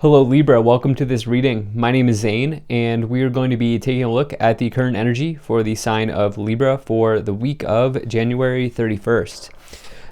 Hello Libra, welcome to this reading. My name is Zane and we are going to be taking a look at the current energy for the sign of Libra for the week of January 31st.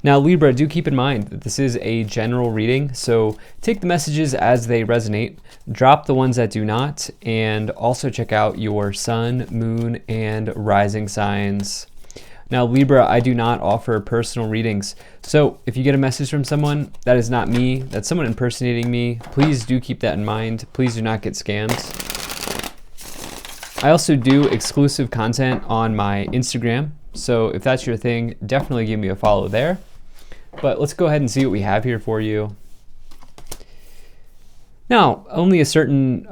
Now Libra, do keep in mind that this is a general reading, so take the messages as they resonate, drop the ones that do not, and also check out your sun, moon, and rising signs. Now Libra, I do not offer personal readings, so if you get a message from someone, that is not me, that's someone impersonating me. Please do keep that in mind. Please do not get scammed. I also do exclusive content on my Instagram, so if that's your thing, definitely give me a follow there. But let's go ahead and see what we have here for you. Now, only a small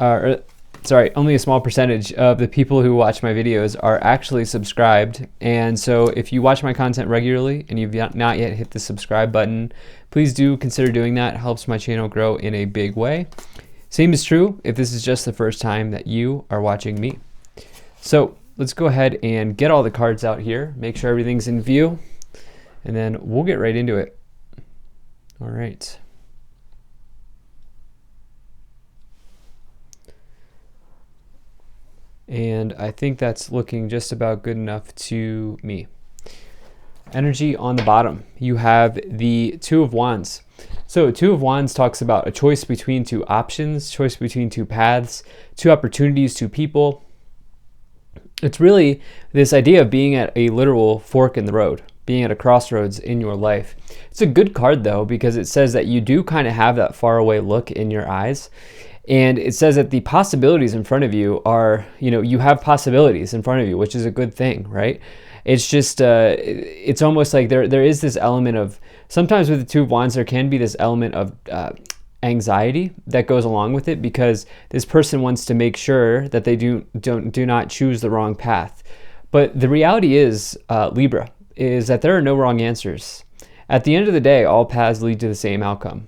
percentage of the people who watch my videos are actually subscribed. And so if you watch my content regularly and you've not yet hit the subscribe button, please do consider doing that. It helps my channel grow in a big way. Same is true if this is just the first time that you are watching me. So let's go ahead and get all the cards out here, make sure everything's in view, and then we'll get right into it. All right. And I think that's looking just about good enough to me. Energy on the bottom, you have the Two of Wands. So Two of Wands talks about a choice between two options, choice between two paths, two opportunities, two people. It's really this idea of being at a literal fork in the road, being at a crossroads in your life. It's a good card though, because it says that you do kind of have that faraway look in your eyes. And it says that the possibilities in front of you are, you have possibilities in front of you, which is a good thing, right? It's just, it's almost like there is this element of, sometimes with the Two of Wands, there can be this element of anxiety that goes along with it, because this person wants to make sure that they do not choose the wrong path. But the reality is, Libra, is that there are no wrong answers. At the end of the day, all paths lead to the same outcome.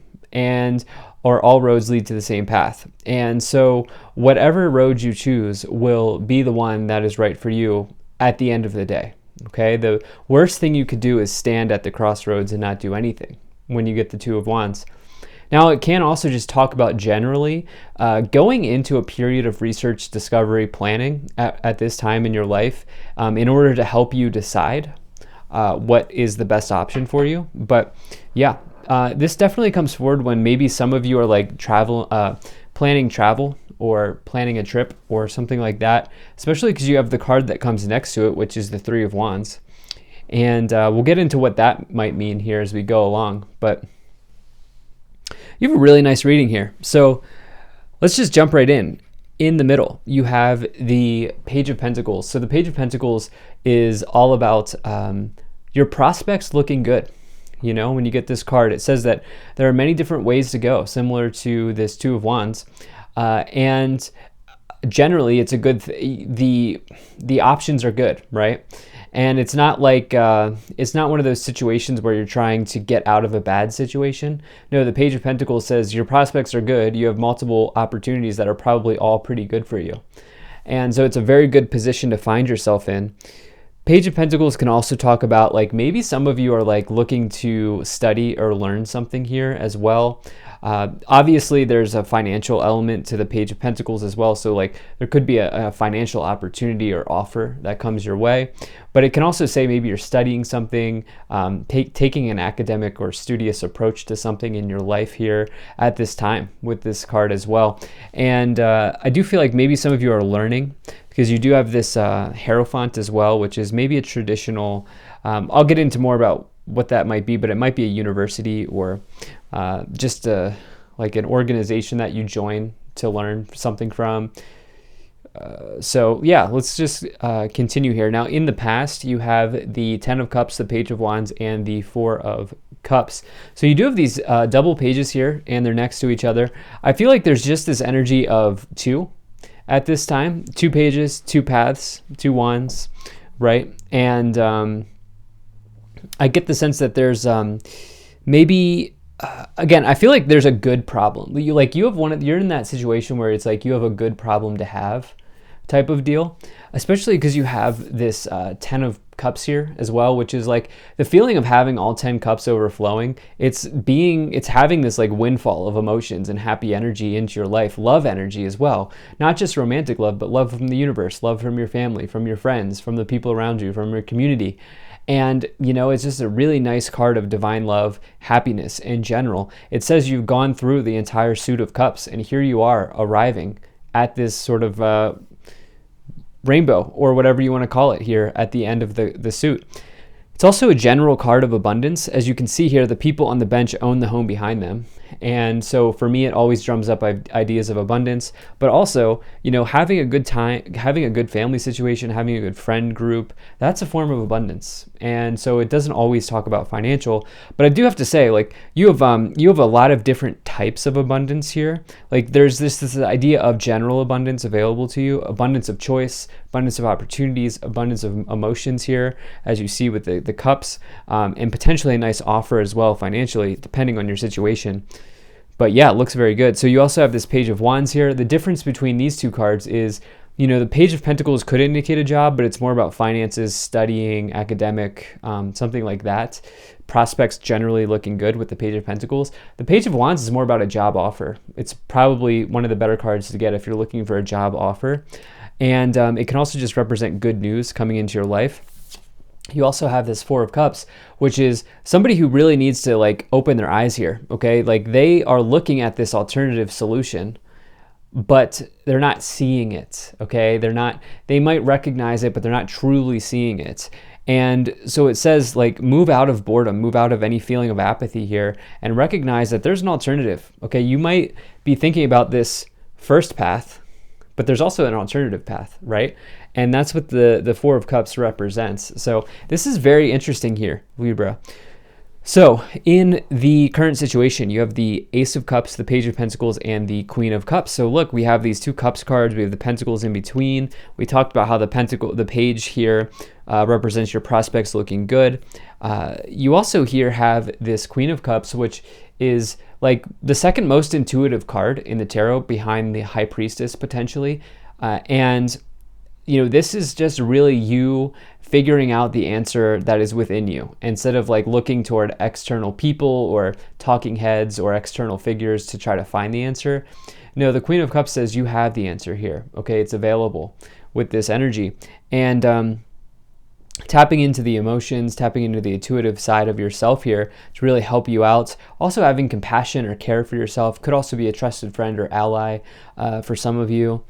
Or all roads lead to the same path. And so whatever road you choose will be the one that is right for you at the end of the day. Okay, the worst thing you could do is stand at the crossroads and not do anything when you get the Two of Wands. Now, it can also just talk about generally going into a period of research, discovery, planning at this time in your life in order to help you decide what is the best option for you. But yeah, this definitely comes forward when maybe some of you are like planning travel or planning a trip or something like that, especially because you have the card that comes next to it, which is the Three of Wands. And we'll get into what that might mean here as we go along. But you have a really nice reading here. So let's just jump right in. In the middle, you have the Page of Pentacles. So the Page of Pentacles is all about your prospects looking good. When you get this card, it says that there are many different ways to go, similar to this Two of Wands. And generally, it's a good, the options are good, right? And it's not like, it's not one of those situations where you're trying to get out of a bad situation. No, the Page of Pentacles says your prospects are good. You have multiple opportunities that are probably all pretty good for you. And so it's a very good position to find yourself in. Page of Pentacles can also talk about like maybe some of you are like looking to study or learn something here as well. Obviously, there's a financial element to the Page of Pentacles as well. So like there could be a financial opportunity or offer that comes your way. But it can also say maybe you're studying something, taking an academic or studious approach to something in your life here at this time with this card as well. And I do feel like maybe some of you are learning, because you do have this Hierophant as well, which is maybe a traditional, I'll get into more about what that might be, but it might be a university or just like an organization that you join to learn something from. So yeah, let's just continue here. Now, in the past, you have the Ten of Cups, the Page of Wands, and the Four of Cups. So you do have these double pages here, and they're next to each other. I feel like there's just this energy of two at this time. Two pages, two paths, two wands, right? And I get the sense that there's maybe... again, I feel like there's a good problem. You're in that situation where it's like you have a good problem to have type of deal, especially because you have this Ten of Cups here as well, which is like the feeling of having all 10 cups overflowing. It's having this like windfall of emotions and happy energy into your life, love energy as well. Not just romantic love, but love from the universe, love from your family, from your friends, from the people around you, from your community. And, it's just a really nice card of divine love, happiness in general. It says you've gone through the entire suit of cups, and here you are arriving at this sort of rainbow, or whatever you want to call it here at the end of the suit. It's also a general card of abundance. As you can see here, the people on the bench own the home behind them. And so for me, it always drums up ideas of abundance, but also, having a good time, having a good family situation, having a good friend group, that's a form of abundance. And so it doesn't always talk about financial, but I do have to say, like, you have a lot of different types of abundance here. Like, there's this idea of general abundance available to you, abundance of choice, abundance of opportunities, abundance of emotions here, as you see with the cups, and potentially a nice offer as well financially, depending on your situation. But yeah, it looks very good. So you also have this Page of Wands here. The difference between these two cards is, the Page of Pentacles could indicate a job, but it's more about finances, studying, academic, something like that. Prospects generally looking good with the Page of Pentacles. The Page of Wands is more about a job offer. It's probably one of the better cards to get if you're looking for a job offer. And it can also just represent good news coming into your life. You also have this Four of Cups, which is somebody who really needs to like open their eyes here, okay? Like, they are looking at this alternative solution, but they're not seeing it, okay? They might recognize it, but they're not truly seeing it. And so it says, like, move out of boredom, move out of any feeling of apathy here, and recognize that there's an alternative, okay? You might be thinking about this first path, but there's also an alternative path, right? And that's what the Four of Cups represents. So this is very interesting here, Libra. So in the current situation, you have the Ace of Cups, the Page of Pentacles, and the Queen of Cups. So look, we have these two Cups cards. We have the Pentacles in between. We talked about how the Page here represents your prospects looking good. You also here have this Queen of Cups, which is like the second most intuitive card in the tarot, behind the High Priestess potentially. And this is just really you figuring out the answer that is within you, instead of like looking toward external people or talking heads or external figures to try to find the answer. No, the Queen of Cups says you have the answer here. Okay, it's available with this energy. And tapping into the emotions, tapping into the intuitive side of yourself here to really help you out. Also having compassion or care for yourself could also be a trusted friend or ally for some of you.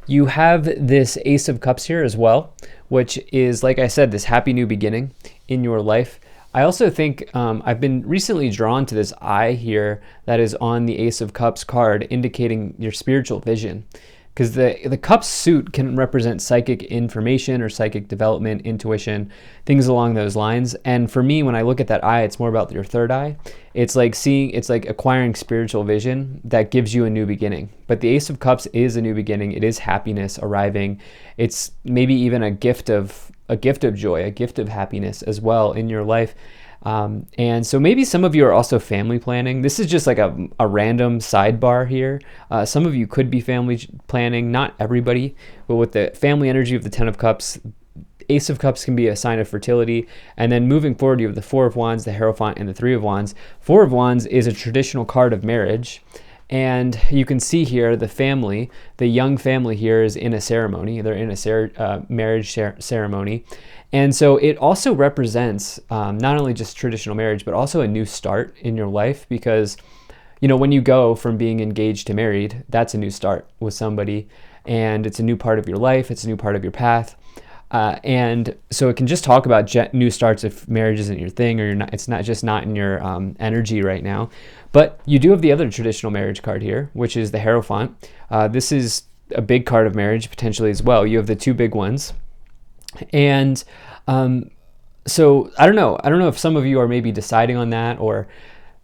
You have this Ace of Cups here as well, which is, like I said, this happy new beginning in your life. I also think I've been recently drawn to this eye here that is on the Ace of Cups card, indicating your spiritual vision. Because the Cups suit can represent psychic information or psychic development, intuition, things along those lines. And for me, when I look at that eye, it's more about your third eye. It's like acquiring spiritual vision that gives you a new beginning. But the Ace of Cups is a new beginning. It is happiness arriving. It's maybe even a gift of joy, a gift of happiness as well in your life. And so maybe some of you are also family planning. This is just like a random sidebar here. Some of you could be family planning, not everybody, but with the family energy of the Ten of Cups, Ace of Cups can be a sign of fertility. And then moving forward, you have the Four of Wands, the Hierophant, and the Three of Wands. Four of Wands is a traditional card of marriage. And you can see here the young family here is in a ceremony. They're in a marriage ceremony. And so it also represents not only just traditional marriage, but also a new start in your life, because, when you go from being engaged to married, that's a new start with somebody, and it's a new part of your life. It's a new part of your path. And so it can just talk about new starts if marriage isn't your thing, or it's not in your energy right now. But you do have the other traditional marriage card here, which is the Hierophant. This is a big card of marriage potentially as well. You have the two big ones. And so I don't know if some of you are maybe deciding on that, or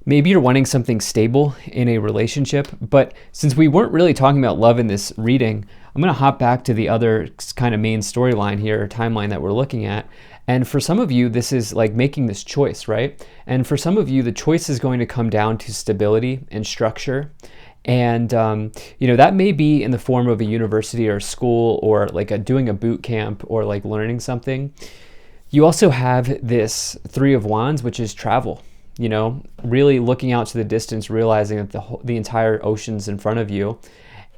maybe you're wanting something stable in a relationship. But since we weren't really talking about love in this reading, I'm going to hop back to the other kind of main storyline here, or timeline that we're looking at. And for some of you, this is like making this choice, right? And for some of you, the choice is going to come down to stability and structure. And, that may be in the form of a university or school, or like doing a boot camp, or like learning something. You also have this Three of Wands, which is travel. Really looking out to the distance, realizing that the entire ocean's in front of you.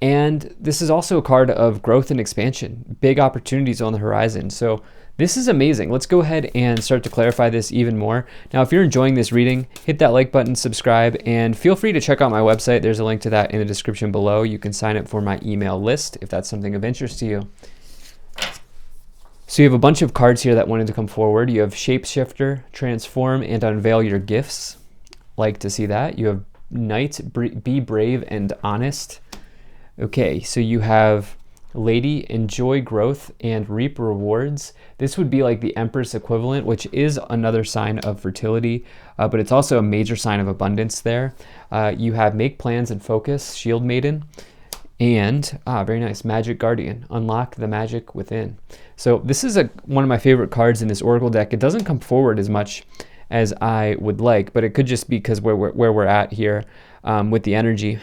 And this is also a card of growth and expansion, big opportunities on the horizon. So this is amazing. Let's go ahead and start to clarify this even more. Now, if you're enjoying this reading, hit that like button, subscribe, and feel free to check out my website. There's a link to that in the description below. You can sign up for my email list if that's something of interest to you. So you have a bunch of cards here that wanted to come forward. You have Shapeshifter, Transform, and Unveil Your Gifts. Like to see that. You have Knight, Be Brave and Honest. Okay, so you have Lady, Enjoy Growth and Reap Rewards. This would be like the Empress equivalent, which is another sign of fertility, but it's also a major sign of abundance there. You have Make Plans and Focus, Shield Maiden. And, very nice, Magic Guardian, Unlock the Magic Within. So this is one of my favorite cards in this Oracle deck. It doesn't come forward as much as I would like, but it could just be because where we're at here with the energy.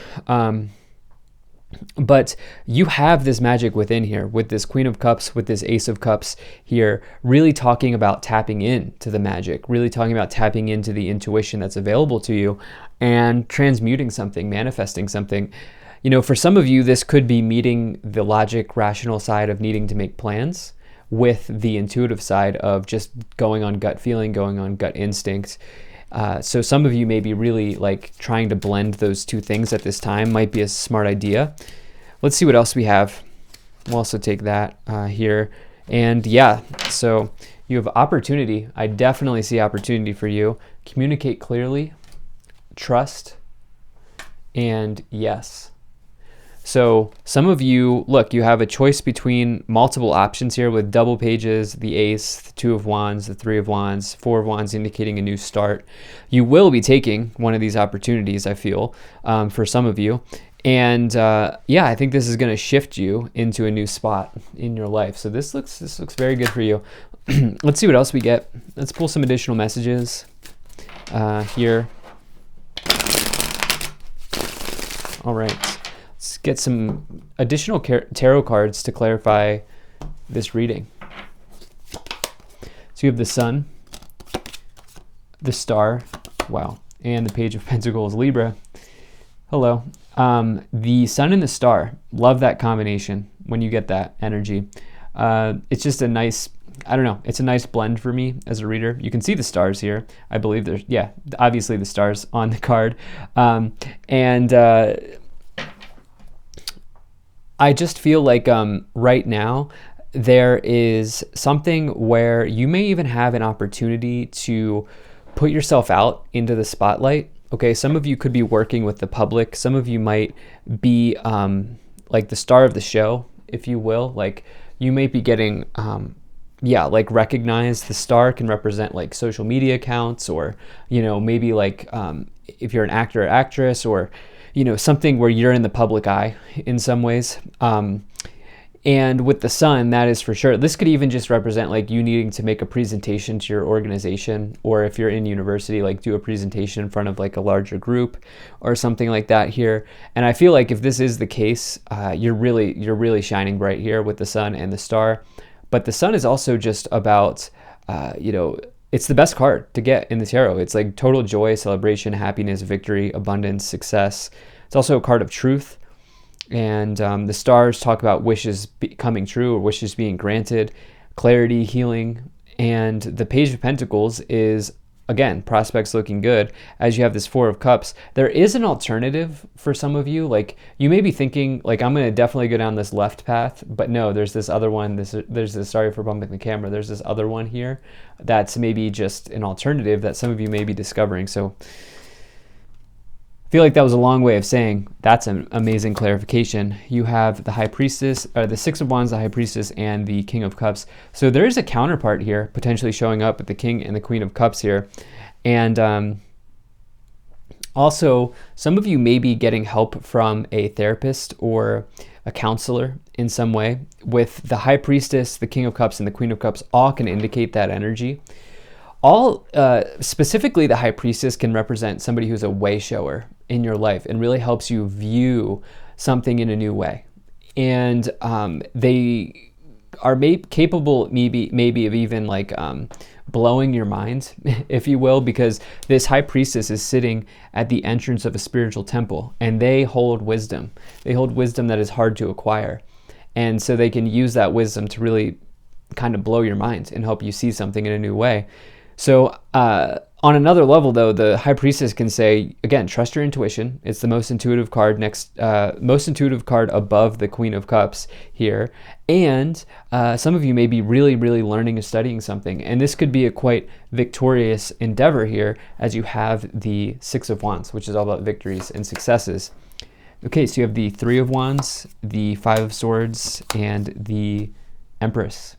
But you have this magic within here with this Queen of Cups, with this Ace of Cups here, really talking about tapping into the magic, really talking about tapping into the intuition that's available to you and transmuting something, manifesting something. For some of you, this could be meeting the logic, rational side of needing to make plans with the intuitive side of just going on gut feeling, going on gut instinct. So some of you may be really like trying to blend those two things at this time. Might be a smart idea. Let's see what else we have. We'll also take that here. And yeah, so you have opportunity. I definitely see opportunity for you. Communicate clearly, trust, and yes. So some of you, look, you have a choice between multiple options here with double pages, the Ace, the Two of Wands, the Three of Wands, Four of Wands indicating a new start. You will be taking one of these opportunities, I feel, for some of you. And yeah, I think this is going to shift you into a new spot in your life. So this looks very good for you. Let's see what else we get. Let's pull some additional messages here. All right. Let's get some additional tarot cards to clarify this reading. So you have the Sun, the Star, wow, and the Page of Pentacles, Libra. Hello. The Sun and the Star, love that combination when you get that energy. It's just a nice, I don't know, it's a nice blend for me as a reader. You can see the stars here. I believe there's, yeah, obviously the stars on the card. I just feel like right now there is something where you may even have an opportunity to put yourself out into the spotlight. Okay, some of you could be working with the public. Some of you might be like the star of the show, if you will. Like you may be getting, like recognized. The star can represent like social media accounts or, maybe like if you're an actor or actress or, something where you're in the public eye in some ways. And with the Sun, that is for sure. This could even just represent like you needing to make a presentation to your organization, or if you're in university, like do a presentation in front of like a larger group or something like that here. And I feel like if this is the case, you're really shining bright here with the Sun and the Star. But the Sun is also just about, it's the best card to get in the tarot. It's like total joy, celebration, happiness, victory, abundance, success. It's also a card of truth. And the stars talk about wishes coming true or wishes being granted, clarity, healing. And the Page of Pentacles is, again, prospects looking good as you have this Four of Cups. There is an alternative for some of you. Like you may be thinking like, I'm going to definitely go down this left path, but no, there's this other one. There's this, sorry for bumping the camera. There's this other one here that's maybe just an alternative that some of you may be discovering. So I feel like that was a long way of saying that's an amazing clarification. You have the High Priestess, or the Six of Wands, the High Priestess, and the King of Cups. So there is a counterpart here potentially showing up with the King and the Queen of Cups here. And also, some of you may be getting help from a therapist or a counselor in some way. With the High Priestess, the King of Cups, and the Queen of Cups, all can indicate that energy. All specifically the High Priestess can represent somebody who's a way shower in your life and really helps you view something in a new way. And they are capable maybe of even like blowing your mind, if you will, because this high priestess is sitting at the entrance of a spiritual temple, and they hold wisdom. They hold wisdom that is hard to acquire. And so they can use that wisdom to really kind of blow your mind and help you see something in a new way. So on another level, though, the High Priestess can say, again, trust your intuition. It's the most intuitive card most intuitive card above the Queen of Cups here. And some of you may be really, really learning and studying something. And this could be a quite victorious endeavor here, as you have the Six of Wands, which is all about victories and successes. Okay, so you have the Three of Wands, the Five of Swords, and the Empress.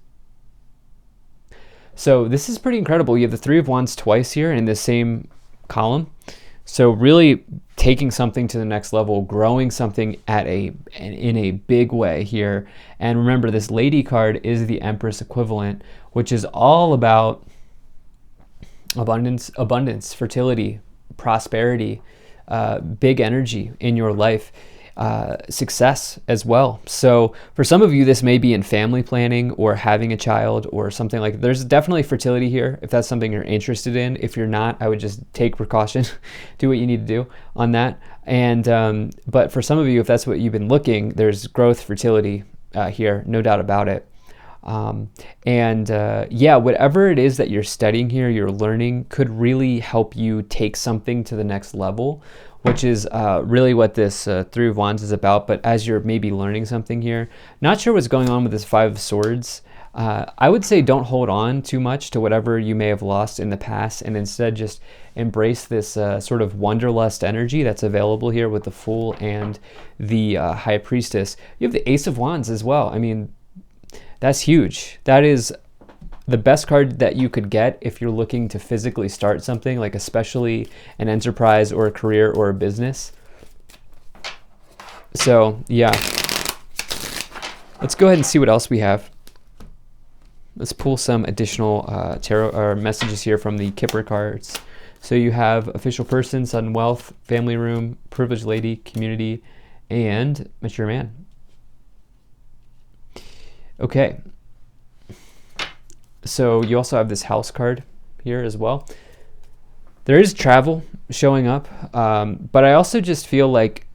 So this is pretty incredible. You have the Three of Wands twice here in the same column. So really taking something to the next level, growing something in a big way here. And remember, this Lady card is the Empress equivalent, which is all about abundance, fertility, prosperity, big energy in your life. Success as well. So for some of you, this may be in family planning or having a child or something like that. There's definitely fertility here if that's something you're interested in. If you're not, I would just take precaution, do what you need to do on that. And but for some of you, if that's what you've been looking, there's growth, fertility here, no doubt about it. Yeah, whatever it is that you're studying here, you're learning, could really help you take something to the next level, which is really what this Three of Wands is about. But as you're maybe learning something here, not sure what's going on with this Five of Swords, I would say don't hold on too much to whatever you may have lost in the past, and instead just embrace this sort of wanderlust energy that's available here with the Fool and the High Priestess. You have the Ace of Wands as well. I mean, that's huge. That is the best card that you could get if you're looking to physically start something, like especially an enterprise or a career or a business. So yeah, let's go ahead and see what else we have. Let's pull some additional tarot or messages here from the Kipper cards. So you have Official Person, Sudden Wealth, Family Room, Privileged Lady, Community, and Mature Man. Okay. So you also have this House card here as well. There is travel showing up, but I also just feel like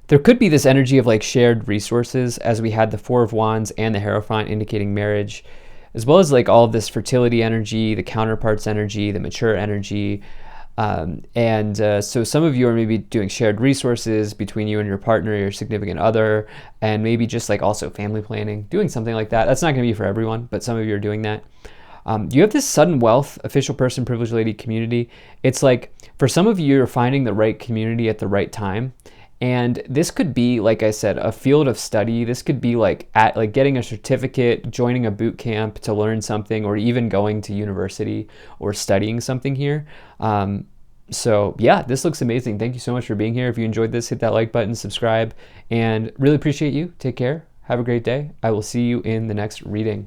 there could be this energy of like shared resources, as we had the Four of Wands and the Hierophant indicating marriage, as well as like all of this fertility energy, the counterparts energy, the mature energy. So some of you are maybe doing shared resources between you and your partner, your significant other, and maybe just like also family planning, doing something like that. That's not going to be for everyone, but some of you are doing that. You have this Sudden Wealth, Official Person, Privileged Lady, Community. It's like for some of you, you're finding the right community at the right time. And this could be, like I said, a field of study. This could be like getting a certificate, joining a boot camp to learn something, or even going to university or studying something here. So yeah, this looks amazing. Thank you so much for being here. If you enjoyed this, hit that like button, subscribe, and really appreciate you. Take care. Have a great day. I will see you in the next reading.